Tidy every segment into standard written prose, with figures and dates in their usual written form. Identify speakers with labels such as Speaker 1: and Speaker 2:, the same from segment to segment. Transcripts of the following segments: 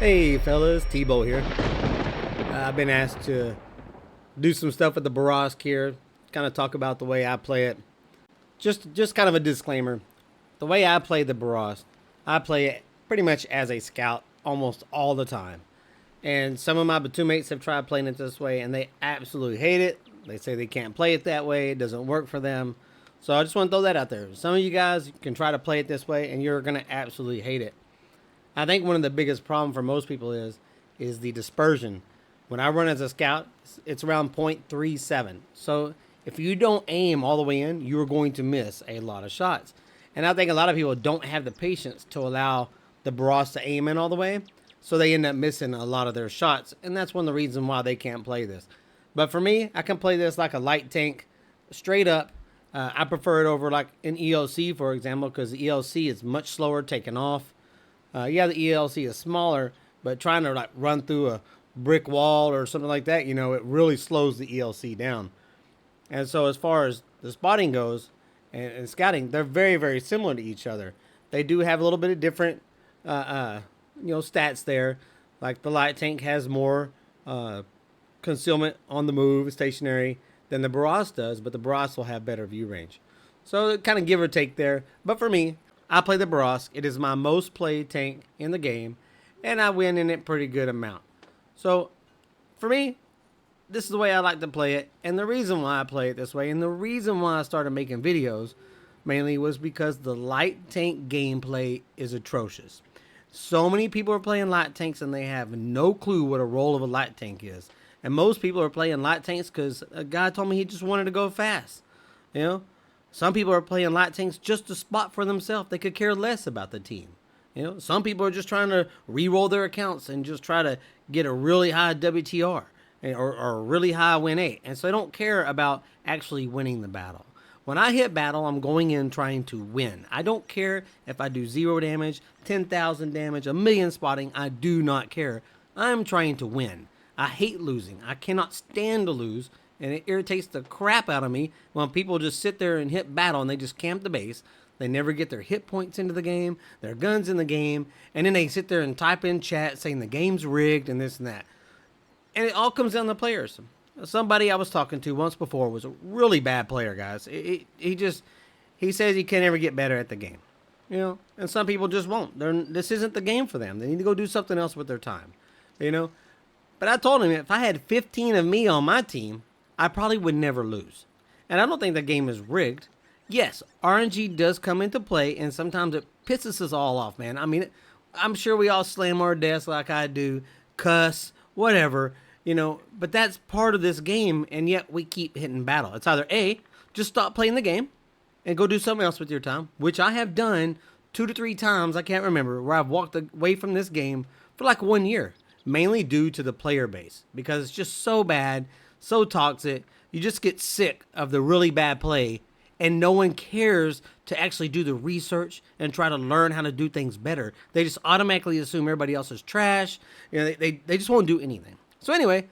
Speaker 1: Hey fellas, Tebow here. I've been asked to do some stuff with the Bourrasque here, kind of talk about the way I play it. Just kind of a disclaimer. The way I play the Bourrasque, I play it pretty much as a scout almost all the time. And some of my teammates have tried playing it this way and they absolutely hate it. They say they can't play it that way, it doesn't work for them. So I just want to throw that out there. Some of you guys can try to play it this way and you're going to absolutely hate it. I think one of the biggest problem for most people is the dispersion. When I run as a scout, it's around 0.37. So if you don't aim all the way in, you're going to miss a lot of shots. And I think a lot of people don't have the patience to allow the Bourrasque to aim in all the way. So they end up missing a lot of their shots. And that's one of the reasons why they can't play this. But for me, I can play this like a light tank, straight up. I prefer it over like an ELC, for example, because the ELC is much slower taking off. Yeah, the ELC is smaller, but trying to like run through a brick wall or something like that, it really slows the ELC down. And so as far as the spotting goes and scouting, they're very, very similar to each other. They do have a little bit of different, stats there. Like the light tank has more concealment on the move, stationary, than the Bourrasque does, but the Bourrasque will have better view range. So kind of give or take there. But for me, I play the Bourrasque. It is my most played tank in the game, and I win in it pretty good amount. So, for me, this is the way I like to play it, and the reason why I play it this way, and the reason why I started making videos, mainly was because the light tank gameplay is atrocious. So many people are playing light tanks, and they have no clue what a role of a light tank is. And most people are playing light tanks because a guy told me he just wanted to go fast, Some people are playing light tanks just to spot for themselves. They could care less about the team. Some people are just trying to re-roll their accounts and just try to get a really high WTR or a really high win rate. And so they don't care about actually winning the battle. When I hit battle, I'm going in trying to win. I don't care if I do 0 damage, 10,000 damage, a million spotting. I do not care. I'm trying to win. I hate losing. I cannot stand to lose. And it irritates the crap out of me when people just sit there and hit battle and they just camp the base. They never get their hit points into the game, their guns in the game, and then they sit there and type in chat saying the game's rigged and this and that. And it all comes down to players. Somebody I was talking to once before was a really bad player, guys. He says he can never get better at the game. And some people just won't. This isn't the game for them. They need to go do something else with their time. But I told him if I had 15 of me on my team, I probably would never lose. And I don't think the game is rigged. Yes, RNG does come into play, and sometimes it pisses us all off, man. I mean, I'm sure we all slam our desks like I do, cuss, whatever, but that's part of this game, and yet we keep hitting battle. It's either A, just stop playing the game and go do something else with your time, which I have done 2 to 3 times, I can't remember, where I've walked away from this game for like 1 year, mainly due to the player base, because it's just so bad, so toxic. You just get sick of the really bad play, and no one cares to actually do the research and try to learn how to do things better. They just automatically assume everybody else is trash. They just won't do anything. So anyway,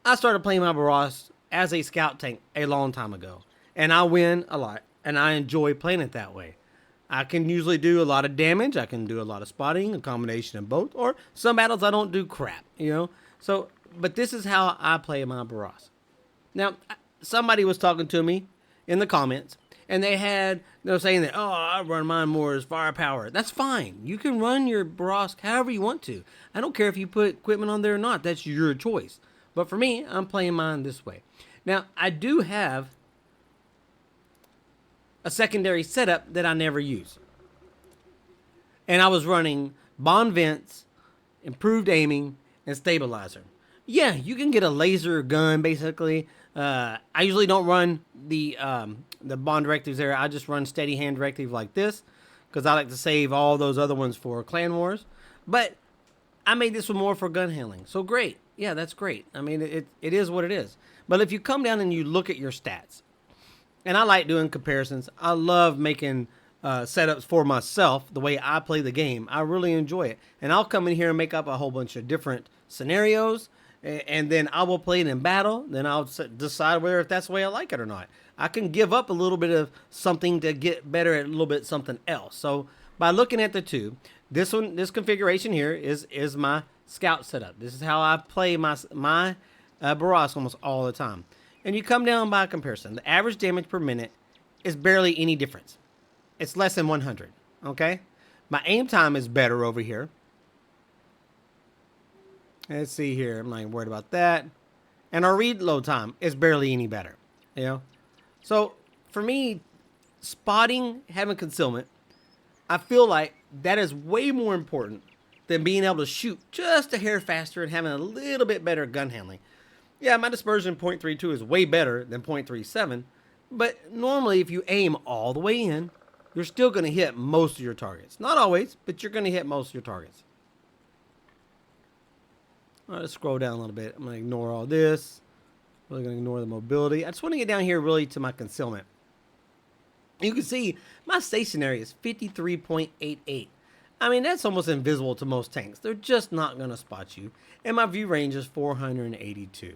Speaker 1: I started playing my Bourrasque as a scout tank a long time ago, and I win a lot, and I enjoy playing it that way. I can usually do a lot of damage. I can do a lot of spotting, a combination of both, or some battles I don't do crap, So, but this is how I play my Bourrasque. Now, somebody was talking to me in the comments, and they were saying that, I run mine more as firepower. That's fine. You can run your Bourrasque however you want to. I don't care if you put equipment on there or not. That's your choice. But for me, I'm playing mine this way. Now, I do have a secondary setup that I never use. And I was running bond vents, improved aiming, and stabilizer. Yeah, you can get a laser gun, basically. I usually don't run the bond directives there. I just run steady hand directive like this because I like to save all those other ones for clan wars. But I made this one more for gun handling. So great. Yeah, that's great. I mean, it is what it is. But if you come down and you look at your stats, and I like doing comparisons. I love making setups for myself, the way I play the game. I really enjoy it. And I'll come in here and make up a whole bunch of different scenarios, and then I will play it in battle. Then I'll decide whether if that's the way I like it or not. I can give up a little bit of something to get better at a little bit something else. So by looking at the two, this configuration here is my scout setup. This is how I play my Bourrasque almost all the time. And you come down by comparison. The average damage per minute is barely any difference. It's less than 100. Okay, my aim time is better over here. Let's see here. I'm not even worried about that. And our reload time is barely any better. You know, so for me, spotting, having concealment, I feel like that is way more important than being able to shoot just a hair faster and having a little bit better gun handling. Yeah, my dispersion 0.32 is way better than 0.37, but normally if you aim all the way in, you're still going to hit most of your targets. Not always, but you're going to hit most of your targets. All right, let's scroll down a little bit. I'm going to ignore all this. Really going to ignore the mobility. I just want to get down here really to my concealment. You can see my stationary is 53.88. I mean, that's almost invisible to most tanks. They're just not going to spot you. And my view range is 482.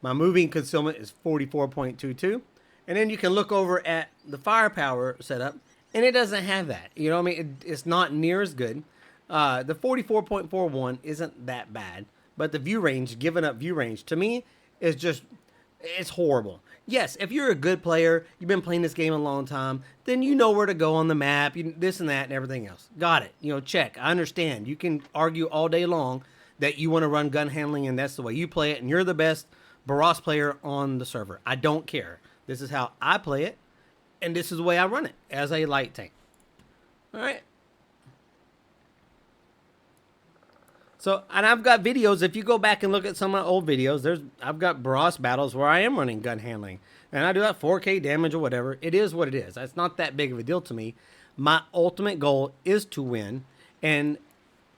Speaker 1: My moving concealment is 44.22. And then you can look over at the firepower setup, and it doesn't have that. You know what I mean? It's not near as good. The 44.41 isn't that bad. But the view range, giving up view range, to me, is just, it's horrible. Yes, if you're a good player, you've been playing this game a long time, then you know where to go on the map, this and that and everything else. Got it. You know, check. I understand. You can argue all day long that you want to run gun handling and that's the way you play it and you're the best Bourrasque player on the server. I don't care. This is how I play it, and this is the way I run it as a light tank. All right. So, and I've got videos. If you go back and look at some of my old videos, I've got Bourrasque battles where I am running gun handling, and I do that 4K damage or whatever. It is what it is. It's not that big of a deal to me. My ultimate goal is to win, and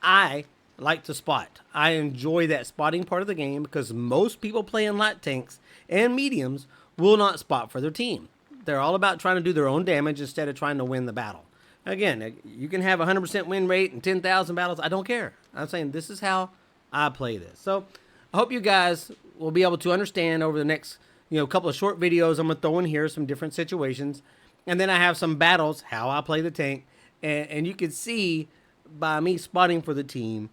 Speaker 1: I like to spot. I enjoy that spotting part of the game because most people playing light tanks and mediums will not spot for their team. They're all about trying to do their own damage instead of trying to win the battle. Again, you can have a 100% win rate and 10,000 battles. I don't care. I'm saying this is how I play this. So I hope you guys will be able to understand over the next couple of short videos. I'm going to throw in here some different situations. And then I have some battles, how I play the tank. And you can see by me spotting for the team,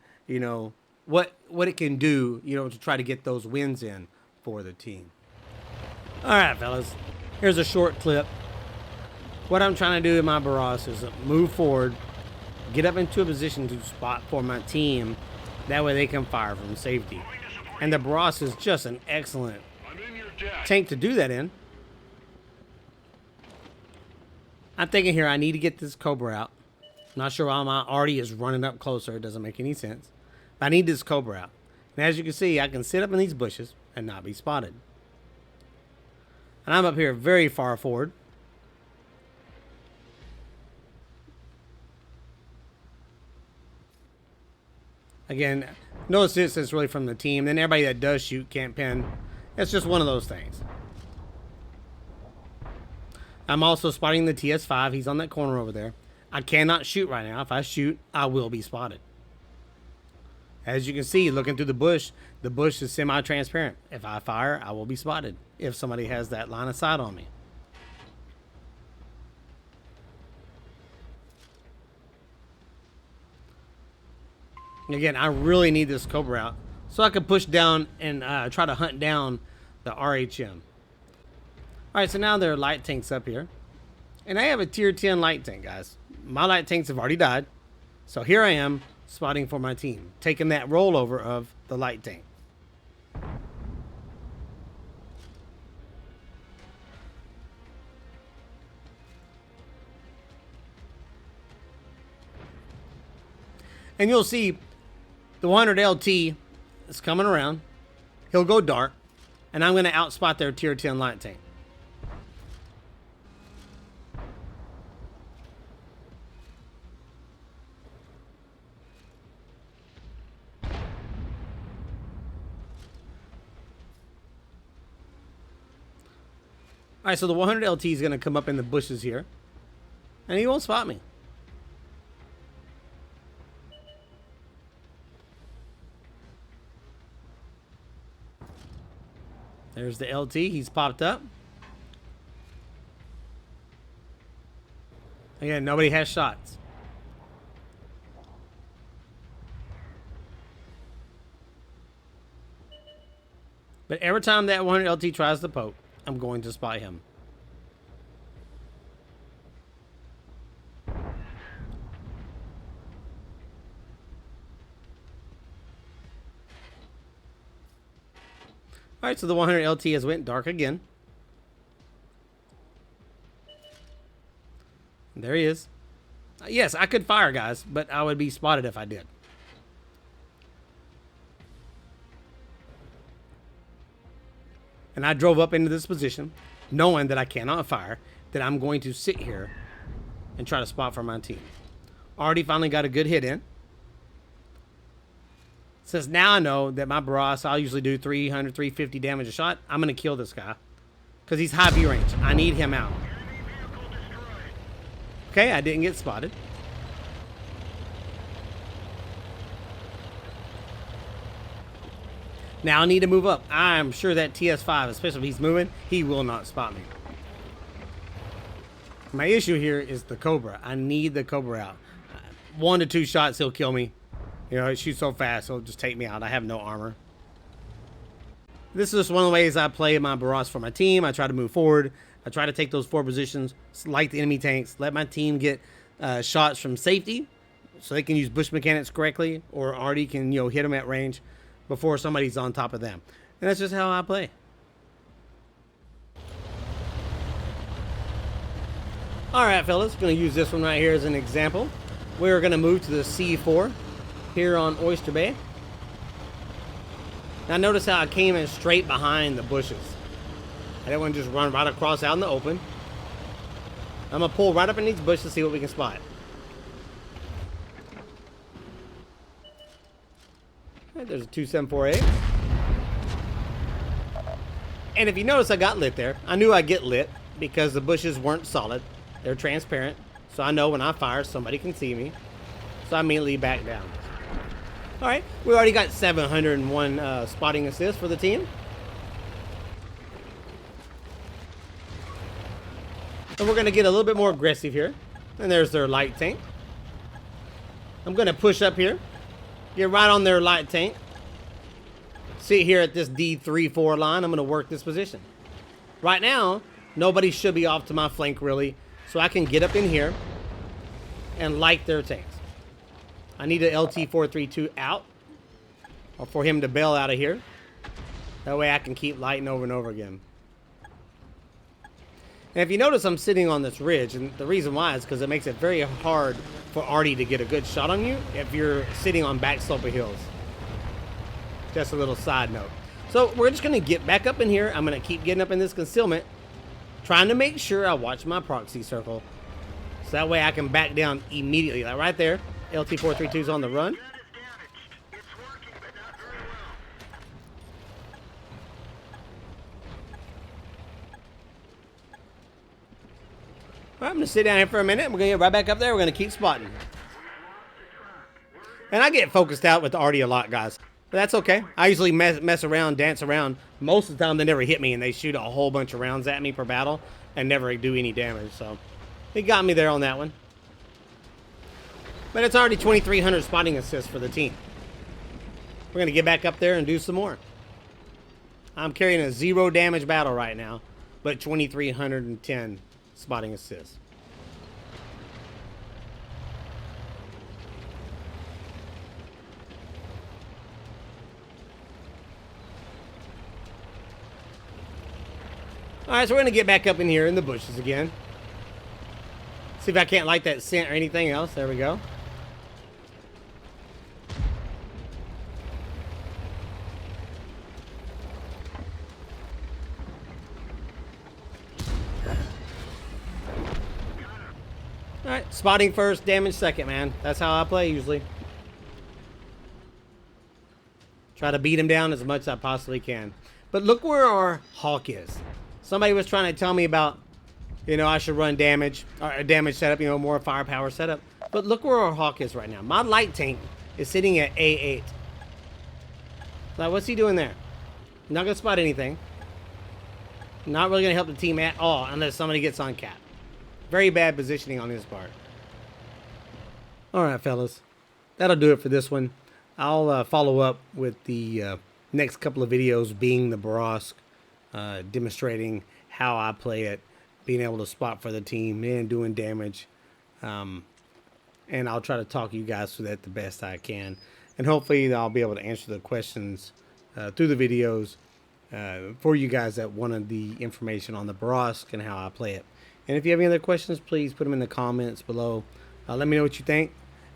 Speaker 1: what it can do, to try to get those wins in for the team. All right, fellas. Here's a short clip. What I'm trying to do in my Bourrasque is move forward, get up into a position to spot for my team. That way they can fire from safety. And the Bourrasque is just an excellent tank to do that in. I'm thinking here I need to get this Cobra out. Not sure why my arty is running up closer. It doesn't make any sense. But I need this Cobra out. And as you can see, I can sit up in these bushes and not be spotted. And I'm up here very far forward. Again, no assistance really from the team. Then everybody that does shoot can't pin. It's just one of those things. I'm also spotting the TS5. He's on that corner over there. I cannot shoot right now. If I shoot, I will be spotted. As you can see, looking through the bush is semi-transparent. If I fire, I will be spotted if somebody has that line of sight on me. Again, I really need this Cobra out so I can push down and try to hunt down the RHM. Alright, so now there are light tanks up here. And I have a tier 10 light tank, guys. My light tanks have already died. So here I am spotting for my team, taking that rollover of the light tank. And you'll see the 100 LT is coming around. He'll go dark, and I'm going to outspot their tier 10 light tank. All right, so the 100 LT is going to come up in the bushes here, and he won't spot me. There's the LT. He's popped up. Again, nobody has shots. But every time that 100 LT tries to poke, I'm going to spot him. Alright, so the 100 LT has went dark again. There he is. Yes, I could fire, guys, but I would be spotted if I did. And I drove up into this position, knowing that I cannot fire, that I'm going to sit here and try to spot for my team. Already finally got a good hit in. Since now I know that my Bourrasque, I'll usually do 300, 350 damage a shot, I'm going to kill this guy. Because he's high view range. I need him out. Okay, I didn't get spotted. Now I need to move up. I'm sure that TS5, especially if he's moving, he will not spot me. My issue here is the Cobra. I need the Cobra out. 1 to 2 shots, he'll kill me. You know, it shoots so fast, it'll just take me out. I have no armor. This is just one of the ways I play my Bourrasque for my team. I try to move forward. I try to take those 4 positions, light the enemy tanks, let my team get shots from safety so they can use bush mechanics correctly, or already can, you know, hit them at range before somebody's on top of them. And that's just how I play. Alright, fellas, going to use this one right here as an example. We're going to move to the C4 here on Oyster Bay. Now notice how I came in straight behind the bushes. I didn't want to just run right across out in the open. I'm going to pull right up in these bushes to see what we can spot. Right, there's a 274A. And if you notice, I got lit there. I knew I'd get lit because the bushes weren't solid. They're transparent. So I know when I fire, somebody can see me. So I immediately back down. Alright, we already got 701 spotting assists for the team. And we're going to get a little bit more aggressive here. And there's their light tank. I'm going to push up here. Get right on their light tank. Sit here at this D3-4 line. I'm going to work this position. Right now, nobody should be off to my flank really. So I can get up in here and light their tanks. I need an LT-432 out. Or for him to bail out of here. That way I can keep lighting over and over again. And if you notice, I'm sitting on this ridge, and the reason why is because it makes it very hard for Artie to get a good shot on you if you're sitting on back slope of hills. Just a little side note. So we're just going to get back up in here. I'm going to keep getting up in this concealment, trying to make sure I watch my proxy circle, so that way I can back down immediately. Like right there, LT-432 is on the run. All right, I'm going to sit down here for a minute. We're going to get right back up there. We're going to keep spotting. And I get focused out with the Artie a lot, guys. But that's okay. I usually mess around, dance around. Most of the time, they never hit me, and they shoot a whole bunch of rounds at me per battle and never do any damage. So it got me there on that one. But it's already 2,300 spotting assists for the team. We're going to get back up there and do some more. I'm carrying a 0 damage battle right now, but 2,310 spotting assists. Alright, so we're going to get back up in here in the bushes again. See if I can't light that scent or anything else. There we go. Alright, spotting first, damage second, man. That's how I play usually. Try to beat him down as much as I possibly can. But look where our hawk is. Somebody was trying to tell me about, you know, I should run damage, or a damage setup, you know, more firepower setup. But look where our hawk is right now. My light tank is sitting at A8. Like, what's he doing there? Not going to spot anything. Not really going to help the team at all unless somebody gets on cap. Very bad positioning on his part. Alright, fellas. That'll do it for this one. I'll follow up with the next couple of videos being the Bourrasque, demonstrating how I play it, being able to spot for the team and doing damage. And I'll try to talk you guys through that the best I can. And hopefully I'll be able to answer the questions through the videos for you guys that wanted the information on the Bourrasque and how I play it. And if you have any other questions, please put them in the comments below. Let me know what you think.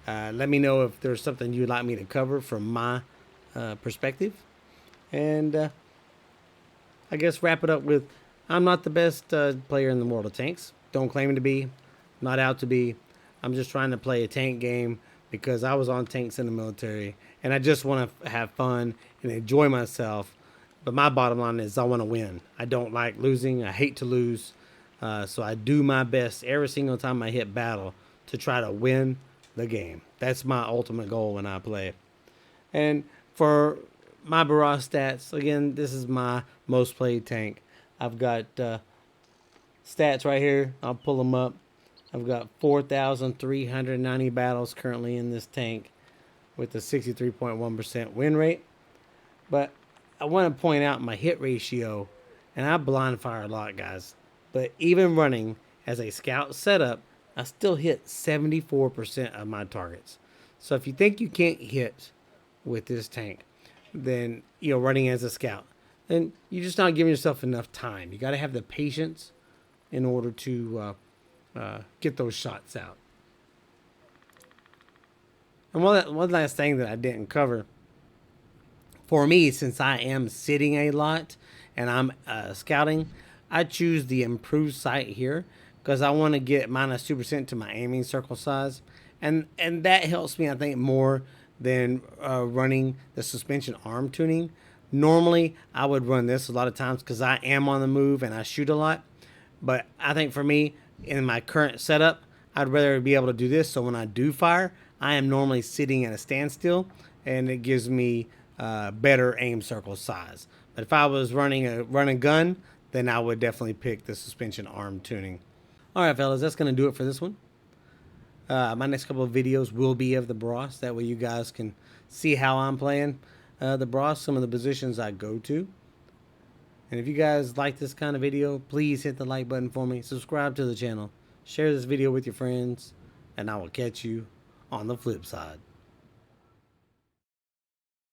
Speaker 1: Let me know if there's something you'd like me to cover from my perspective. And I guess wrap it up with, I'm not the best player in the world of tanks. Don't claim to be. Not out to be. I'm just trying to play a tank game because I was on tanks in the military. And I just want to have fun and enjoy myself. But my bottom line is I want to win. I don't like losing. I hate to lose. So I do my best every single time I hit battle to try to win the game. That's my ultimate goal when I play. And for my Bourrasque stats, again, this is my most played tank. I've got stats right here. I'll pull them up. I've got 4,390 battles currently in this tank with a 63.1% win rate. But I want to point out my hit ratio, and I blind fire a lot, guys. But even running as a scout setup, I still hit 74% of my targets. So if you think you can't hit with this tank, then running as a scout, then you're just not giving yourself enough time. You got to have the patience in order to get those shots out. And one last thing that I didn't cover, for me, since I am sitting a lot and I'm scouting, I choose the improved sight here because I want to get -2% to my aiming circle size, and that helps me, I think, more than running the suspension arm tuning. Normally, I would run this a lot of times because I am on the move and I shoot a lot. But I think for me, in my current setup, I'd rather be able to do this. So when I do fire, I am normally sitting at a standstill, and it gives me better aim circle size. But if I was running a gun, then I would definitely pick the suspension arm tuning. All right, fellas, that's going to do it for this one. My next couple of videos will be of the Bourrasque. That way you guys can see how I'm playing the Bourrasque, some of the positions I go to. And if you guys like this kind of video, please hit the like button for me. Subscribe to the channel. Share this video with your friends. And I will catch you on the flip side.